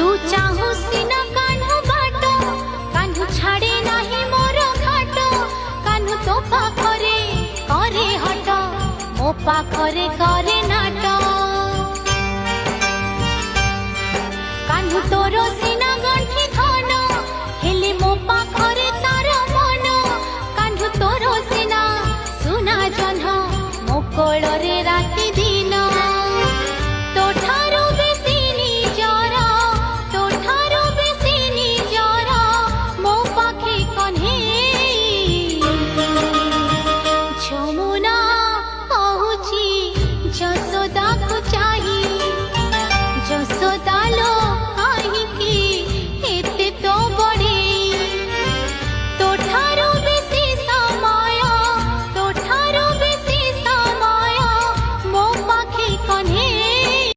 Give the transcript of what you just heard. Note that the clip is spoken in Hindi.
तू चाहू सिना कान्हू बाटो कान्हू छाड़े नाही मोर घाटो कान्हू तो पाखरे करे हट मो पाखरे करे